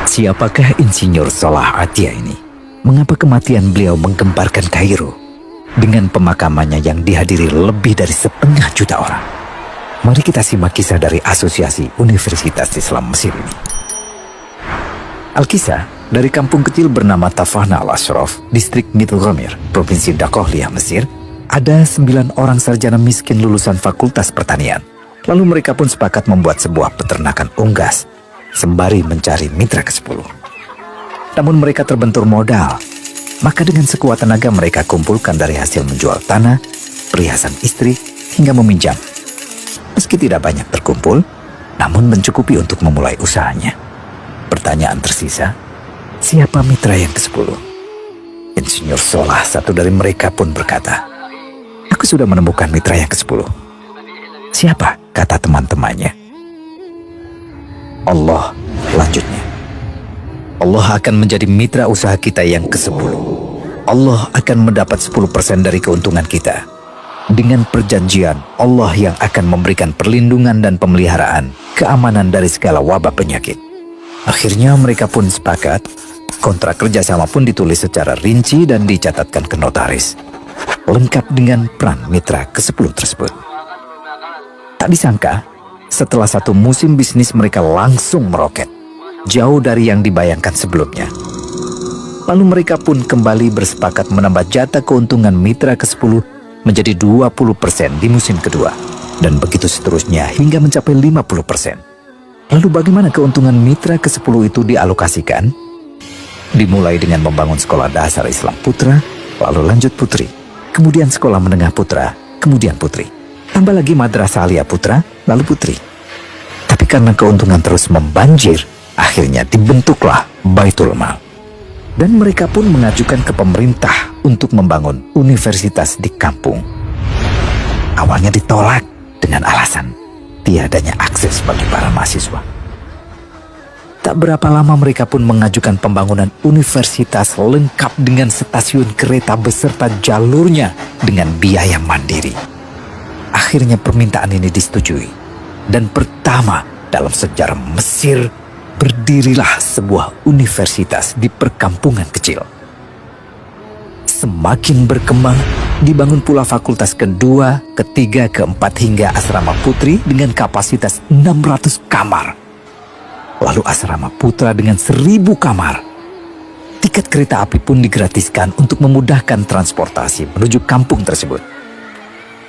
Siapakah Insinyur Solah Atia ini? Mengapa kematian beliau menggemparkan Kairo dengan pemakamannya yang dihadiri lebih dari 500.000 orang? Mari kita simak kisah dari Asosiasi Universitas Islam Mesir ini. Al-Kisah dari kampung kecil bernama Tafahna Al-Ashraf, distrik Middle Ghamir, provinsi Dakohliah, Mesir. Ada 9 orang sarjana miskin lulusan fakultas pertanian. Lalu mereka pun sepakat membuat sebuah peternakan unggas sembari mencari mitra ke-10. Namun mereka terbentur modal. Maka dengan sekuat tenaga mereka kumpulkan dari hasil menjual tanah, perhiasan istri, hingga meminjam. Meski tidak banyak terkumpul, namun mencukupi untuk memulai usahanya. Pertanyaan tersisa, siapa mitra yang ke-10? Insinyur Solah, satu dari mereka, pun berkata, "Aku sudah menemukan mitra yang ke-10." "Siapa?" kata teman-temannya. "Allah," lanjutnya. "Allah akan menjadi mitra usaha kita yang ke-10. Allah akan mendapat 10% dari keuntungan kita. Dengan perjanjian, Allah yang akan memberikan perlindungan dan pemeliharaan, keamanan dari segala wabah penyakit." Akhirnya mereka pun sepakat. Kontrak kerjasama pun ditulis secara rinci dan dicatatkan ke notaris, lengkap dengan peran mitra ke-10 tersebut. Tak disangka, setelah 1 musim bisnis mereka langsung meroket, jauh dari yang dibayangkan sebelumnya. Lalu mereka pun kembali bersepakat menambah jatah keuntungan mitra ke-10 menjadi 20% di musim kedua, dan begitu seterusnya hingga mencapai 50%. Lalu bagaimana keuntungan mitra ke-10 itu dialokasikan? Dimulai dengan membangun sekolah dasar Islam putra, lalu lanjut putri, kemudian sekolah menengah putra, kemudian putri. Tambah lagi madrasah aliyah putra, lalu putri. Tapi karena keuntungan terus membanjir, akhirnya dibentuklah Baitul Mal. Dan mereka pun mengajukan ke pemerintah untuk membangun universitas di kampung. Awalnya ditolak dengan alasan tiadanya akses bagi para mahasiswa. Tak berapa lama mereka pun mengajukan pembangunan universitas lengkap dengan stasiun kereta beserta jalurnya dengan biaya mandiri. Akhirnya permintaan ini disetujui, dan pertama dalam sejarah Mesir berdirilah sebuah universitas di perkampungan kecil. Semakin berkembang, dibangun pula fakultas kedua, ketiga, keempat hingga asrama putri dengan kapasitas 600 kamar. Lalu asrama putra dengan 1.000 kamar. Tiket kereta api pun digratiskan untuk memudahkan transportasi menuju kampung tersebut.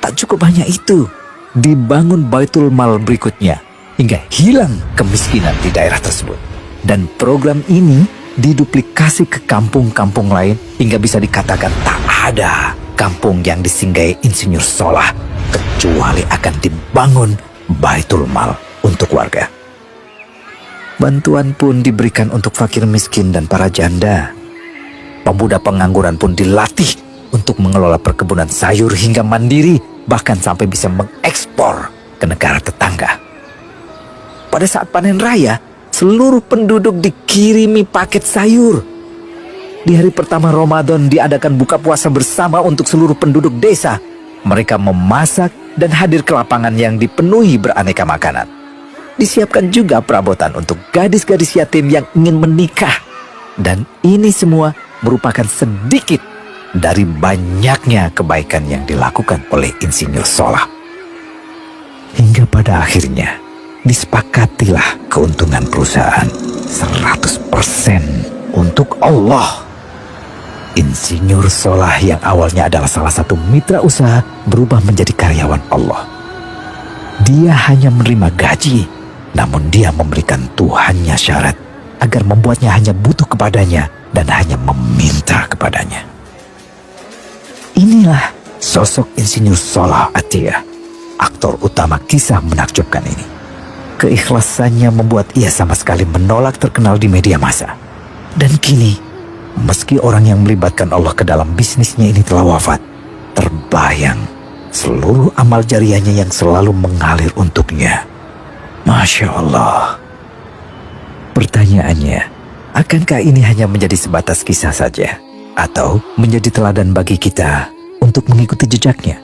Tak cukup hanya itu, dibangun Baitul Mal berikutnya hingga hilang kemiskinan di daerah tersebut. Dan program ini diduplikasi ke kampung-kampung lain hingga bisa dikatakan tak ada kampung yang disinggahi Insinyur Solah kecuali akan dibangun Baitul Mal untuk warga. Bantuan pun diberikan untuk fakir miskin dan para janda. Pemuda pengangguran pun dilatih untuk mengelola perkebunan sayur hingga mandiri, bahkan sampai bisa mengekspor ke negara tetangga. Pada saat panen raya, seluruh penduduk dikirimi paket sayur. Di hari pertama Ramadan diadakan buka puasa bersama untuk seluruh penduduk desa. Mereka memasak dan hadir ke lapangan yang dipenuhi beraneka makanan. Disiapkan juga perabotan untuk gadis-gadis yatim yang ingin menikah. Dan ini semua merupakan sedikit dari banyaknya kebaikan yang dilakukan oleh Insinyur Solah. Hingga pada akhirnya disepakatilah keuntungan perusahaan 100% untuk Allah. Insinyur Solah yang awalnya adalah salah satu mitra usaha berubah menjadi karyawan Allah. Dia hanya menerima gaji, namun dia memberikan Tuhannya syarat agar membuatnya hanya butuh kepadanya dan hanya meminta kepadanya. Inilah sosok Insinyur Solah Atia, aktor utama kisah menakjubkan ini. Keikhlasannya membuat ia sama sekali menolak terkenal di media massa. Dan kini, meski orang yang melibatkan Allah ke dalam bisnisnya ini telah wafat, terbayang seluruh amal jariahnya yang selalu mengalir untuknya. Masya Allah. Pertanyaannya, akankah ini hanya menjadi sebatas kisah saja? Atau menjadi teladan bagi kita untuk mengikuti jejaknya?